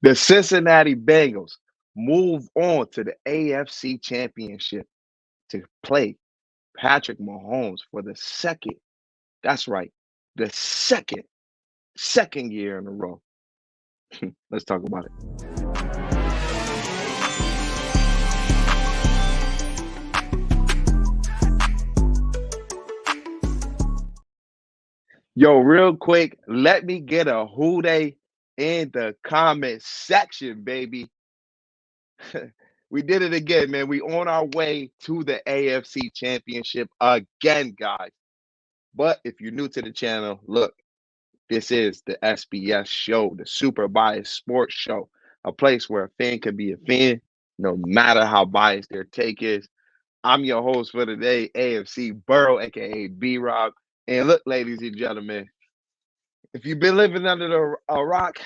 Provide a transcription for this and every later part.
The Cincinnati Bengals move on to the AFC Championship to play Patrick Mahomes for the second. That's right, the second year in a row. Let's talk about it. Yo, real quick, let me get a who they in the comment section, baby. We did it again, man. We on our way to the AFC Championship again, guys. But if you're new to the channel, look, this is the SBS show, the Super Biased Sports Show, a place where a fan can be a fan, no matter how biased their take is. I'm your host for today, AFC Burrow, aka B Rob. And look, ladies and gentlemen, if you've been living under a rock,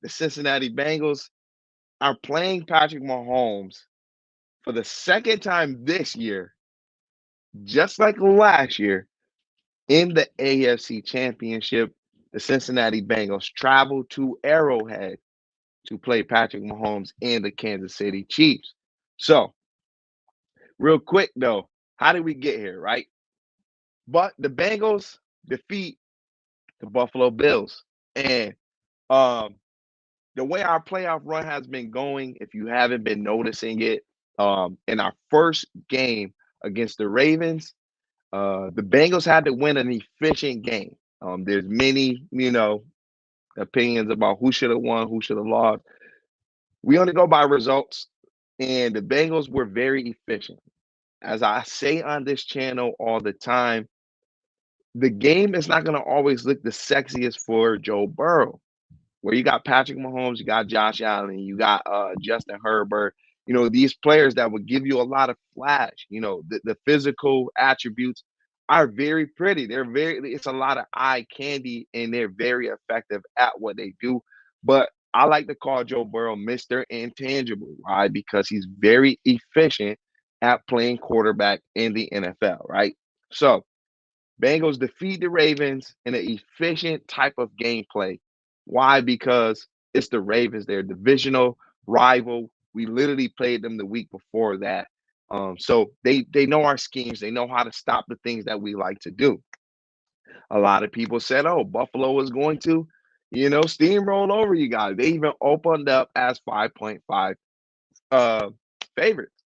the Cincinnati Bengals are playing Patrick Mahomes for the second time this year, just like last year, in the AFC Championship. The Cincinnati Bengals travel to Arrowhead to play Patrick Mahomes and the Kansas City Chiefs. So, real quick though, how did we get here, right? But the Bengals defeat the Buffalo Bills. And um, the way our playoff run has been going, if you haven't been noticing it, in our first game against the Ravens, the Bengals had to win an efficient game. There's many, opinions about who should have won, who should have lost. We only go by results, and the Bengals were very efficient. As I say on this channel all the time, the game is not going to always look the sexiest for Joe Burrow. Where you got Patrick Mahomes, you got Josh Allen, you got Justin Herbert. These players that would give you a lot of flash. The physical attributes are very pretty. It's a lot of eye candy, and they're very effective at what they do. But I like to call Joe Burrow Mr. Intangible. Why? Because he's very efficient at playing quarterback in the NFL, right? So Bengals defeat the Ravens in an efficient type of gameplay. Why? Because it's the Ravens. They're a divisional rival. We literally played them the week before that. So they know our schemes. They know how to stop the things that we like to do. A lot of people said, "Oh, Buffalo is going to, steamroll over you guys." They even opened up as 5.5 uh, favorites.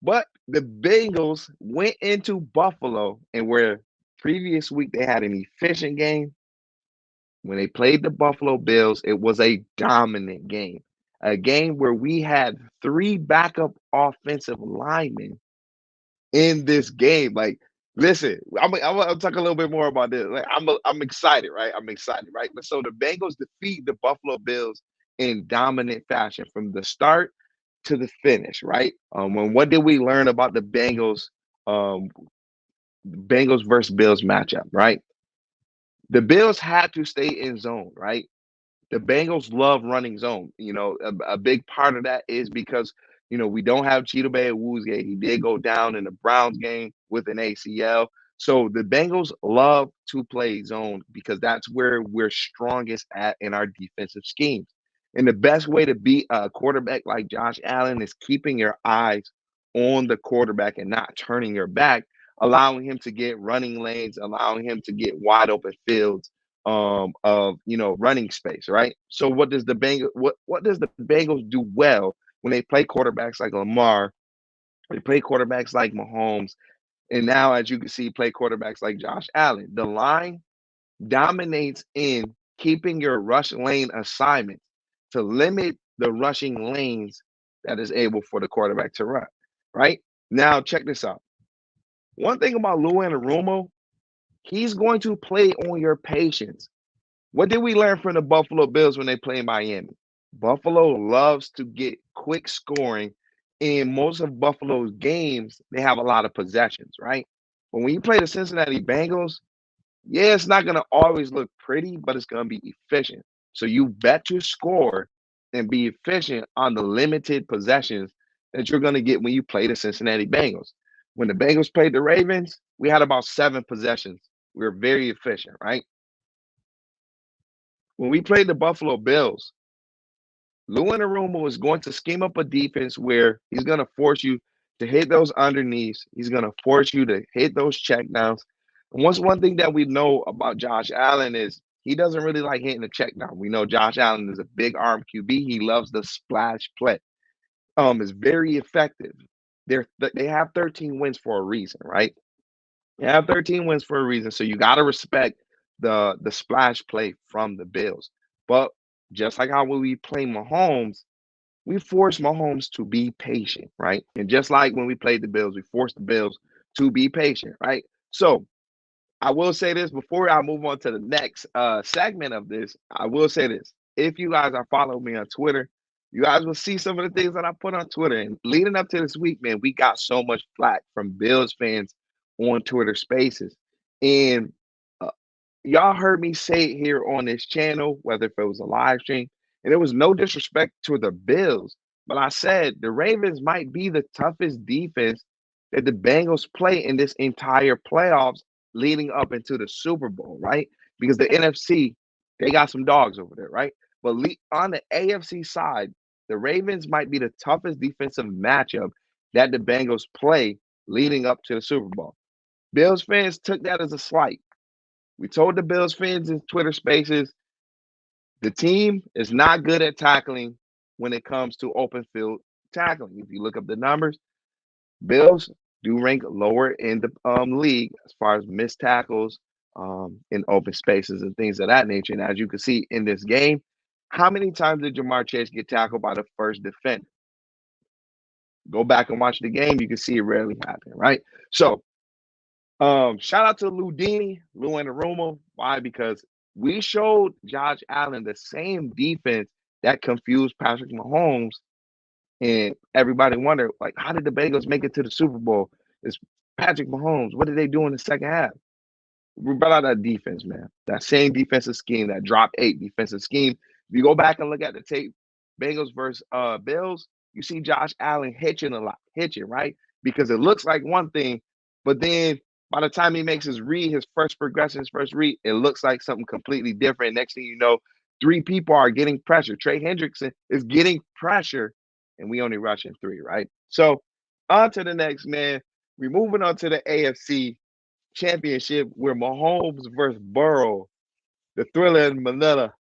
But the Bengals went into Buffalo, and where previous week they had an efficient game, when they played the Buffalo Bills, it was a dominant game. A game where we had three backup offensive linemen in this game. Like, listen, I'm talk a little bit more about this. Like, I'm excited, right? I'm excited, right? But so the Bengals defeat the Buffalo Bills in dominant fashion from the start to the finish, right? And what did we learn about the um, Bengals versus Bills matchup, right? The Bills had to stay in zone, right? The Bengals love running zone. A big part of that is because we don't have Cheetah Bay Awuzie. He did go down in the Browns game with an ACL. So the Bengals love to play zone because that's where we're strongest at in our defensive schemes. And the best way to beat a quarterback like Josh Allen is keeping your eyes on the quarterback and not turning your back, allowing him to get running lanes, allowing him to get wide open fields of running space, right? So what does the Bengals do well when they play quarterbacks like Lamar, they play quarterbacks like Mahomes, and now as you can see, play quarterbacks like Josh Allen. The line dominates in keeping your rush lane assignments to limit the rushing lanes that is able for the quarterback to run. Right? Now check this out. One thing about Lou Anarumo, he's going to play on your patience. What did we learn from the Buffalo Bills when they play Miami? Buffalo loves to get quick scoring. In most of Buffalo's games, they have a lot of possessions, right? But when you play the Cincinnati Bengals, yeah, it's not going to always look pretty, but it's going to be efficient. So you bet your score and be efficient on the limited possessions that you're going to get when you play the Cincinnati Bengals. When the Bengals played the Ravens, we had about 7 possessions. We were very efficient, right? When we played the Buffalo Bills, Lou Anarumo is going to scheme up a defense where he's going to force you to hit those underneaths. He's going to force you to hit those checkdowns. And what's one thing that we know about Josh Allen is he doesn't really like hitting the check down. We know Josh Allen is a big arm QB. He loves the splash play. Is very effective. They have 13 wins for a reason, right? They have 13 wins for a reason. So you got to respect the splash play from the Bills. But just like how when we play Mahomes, we force Mahomes to be patient, right? And just like when we played the Bills, we forced the Bills to be patient, right? So I will say this before I move on to the next segment of this. I will say this. If you guys are following me on Twitter, you guys will see some of the things that I put on Twitter. And leading up to this week, man, we got so much flack from Bills fans on Twitter Spaces. And uh, y'all heard me say it here on this channel, whether if it was a live stream, and it was no disrespect to the Bills, but I said the Ravens might be the toughest defense that the Bengals play in this entire playoffs leading up into the Super Bowl, right? Because the NFC, they got some dogs over there, right? But on the AFC side, the Ravens might be the toughest defensive matchup that the Bengals play leading up to the Super Bowl. Bills fans took that as a slight. We told the Bills fans in Twitter spaces the team is not good at tackling when it comes to open field tackling. If you look up the numbers, Bills do rank lower in the league as far as missed tackles in open spaces and things of that nature. And as you can see in this game, how many times did Jamar Chase get tackled by the first defender? Go back and watch the game. You can see it rarely happen, right? So shout out to Lou Anarumo. Why? Because we showed Josh Allen the same defense that confused Patrick Mahomes, and everybody wondered, like, how did the Bengals make it to the Super Bowl? It's Patrick Mahomes. What did they do in the second half? We brought out that defense, man. That same defensive scheme, that drop eight defensive scheme. If you go back and look at the tape, Bengals versus Bills, you see Josh Allen hitching a lot, hitching, right? Because it looks like one thing, but then by the time he makes his read, his first progression, his first read, it looks like something completely different. Next thing you know, three people are getting pressure. Trey Hendrickson is getting pressure, and we only rushing three, right? So on to the next, man. We're moving on to the AFC Championship where Mahomes versus Burrow, the Thriller in Manila,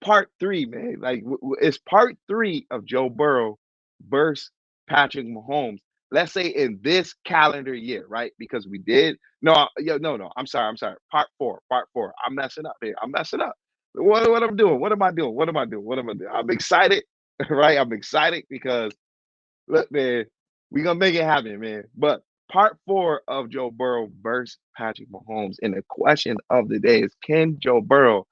part three, man. Like it's part three of Joe Burrow versus Patrick Mahomes. Let's say in this calendar year, right? Because we did no. I'm sorry. Part four. I'm messing up here. I'm messing up. What I'm doing? What am I doing? What am I doing? What am I doing? I'm excited, right? I'm excited because look, man, we gonna make it happen, man. But part four of Joe Burrow versus Patrick Mahomes, and the question of the day is: can Joe Burrow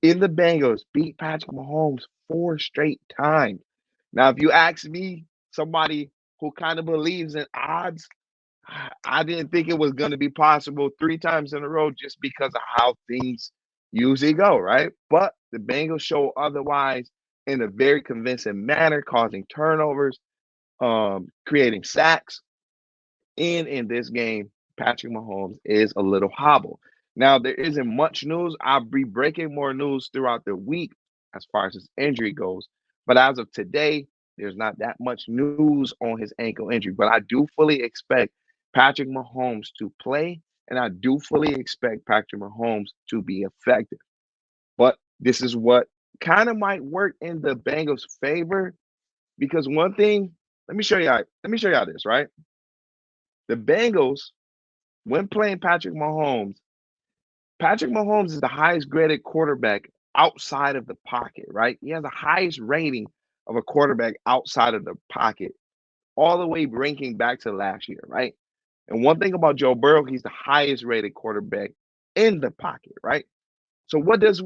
in the Bengals beat Patrick Mahomes four straight times? Now, if you ask me, somebody who kind of believes in odds, I didn't think it was going to be possible three times in a row just because of how things usually go, right? But the Bengals show otherwise in a very convincing manner, causing turnovers, creating sacks. And in this game, Patrick Mahomes is a little hobbled. Now, there isn't much news. I'll be breaking more news throughout the week as far as his injury goes. But as of today, there's not that much news on his ankle injury. But I do fully expect Patrick Mahomes to play, and I do fully expect Patrick Mahomes to be effective. But this is what kind of might work in the Bengals' favor because one thing, let me show y'all this, right? The Bengals, when playing Patrick Mahomes is the highest graded quarterback outside of the pocket, right? He has the highest rating of a quarterback outside of the pocket, all the way ranking back to last year, right? And one thing about Joe Burrow, he's the highest rated quarterback in the pocket, right? So what does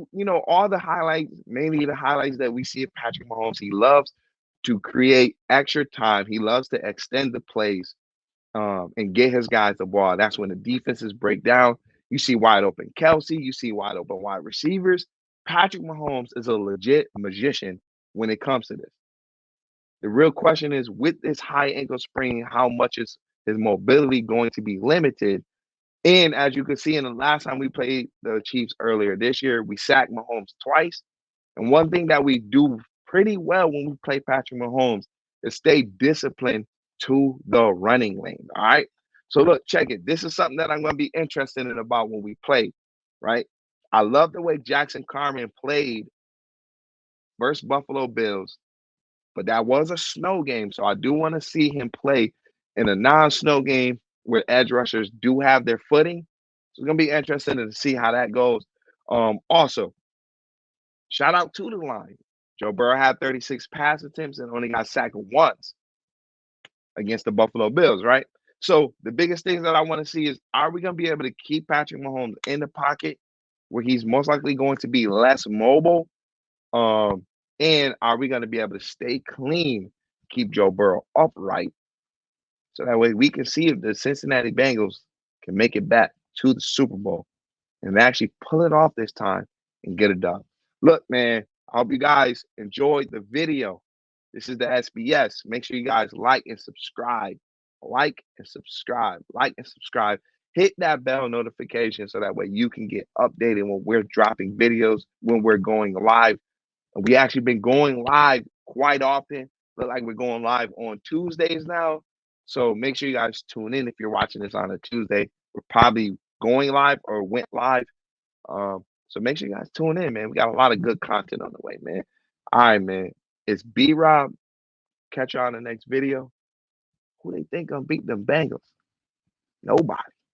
all the highlights, mainly the highlights that we see of Patrick Mahomes, he loves to create extra time. He loves to extend the plays and get his guys the ball. That's when the defenses break down. You see wide open Kelsey, you see wide open wide receivers. Patrick Mahomes is a legit magician when it comes to this. The real question is with this high ankle sprain, how much is his mobility going to be limited? And as you can see in the last time we played the Chiefs earlier this year, we sacked Mahomes twice. And one thing that we do pretty well when we play Patrick Mahomes to stay disciplined to the running lane. All right. So look, check it. This is something that I'm going to be interested in about when we play, right? I love the way Jackson Carman played versus Buffalo Bills, but that was a snow game. So I do want to see him play in a non-snow game where edge rushers do have their footing. So it's going to be interesting to see how that goes. Also, shout out to the line. Joe Burrow had 36 pass attempts and only got sacked once against the Buffalo Bills, right? So the biggest things that I want to see is, are we going to be able to keep Patrick Mahomes in the pocket where he's most likely going to be less mobile? And are we going to be able to stay clean, keep Joe Burrow upright, so that way we can see if the Cincinnati Bengals can make it back to the Super Bowl and actually pull it off this time and get it done. Look, man, I hope you guys enjoyed the video. This is the SBS. Make sure you guys like and subscribe. Like and subscribe. Like and subscribe. Hit that bell notification so that way you can get updated when we're dropping videos, when we're going live. We actually been going live quite often. Look like we're going live on Tuesdays now. So make sure you guys tune in if you're watching this on a Tuesday. We're probably going live or went live. So make sure you guys tune in, man. We got a lot of good content on the way, man. All right, man. It's B-Rob. Catch you on the next video. Who they think gonna beat them Bengals? Nobody.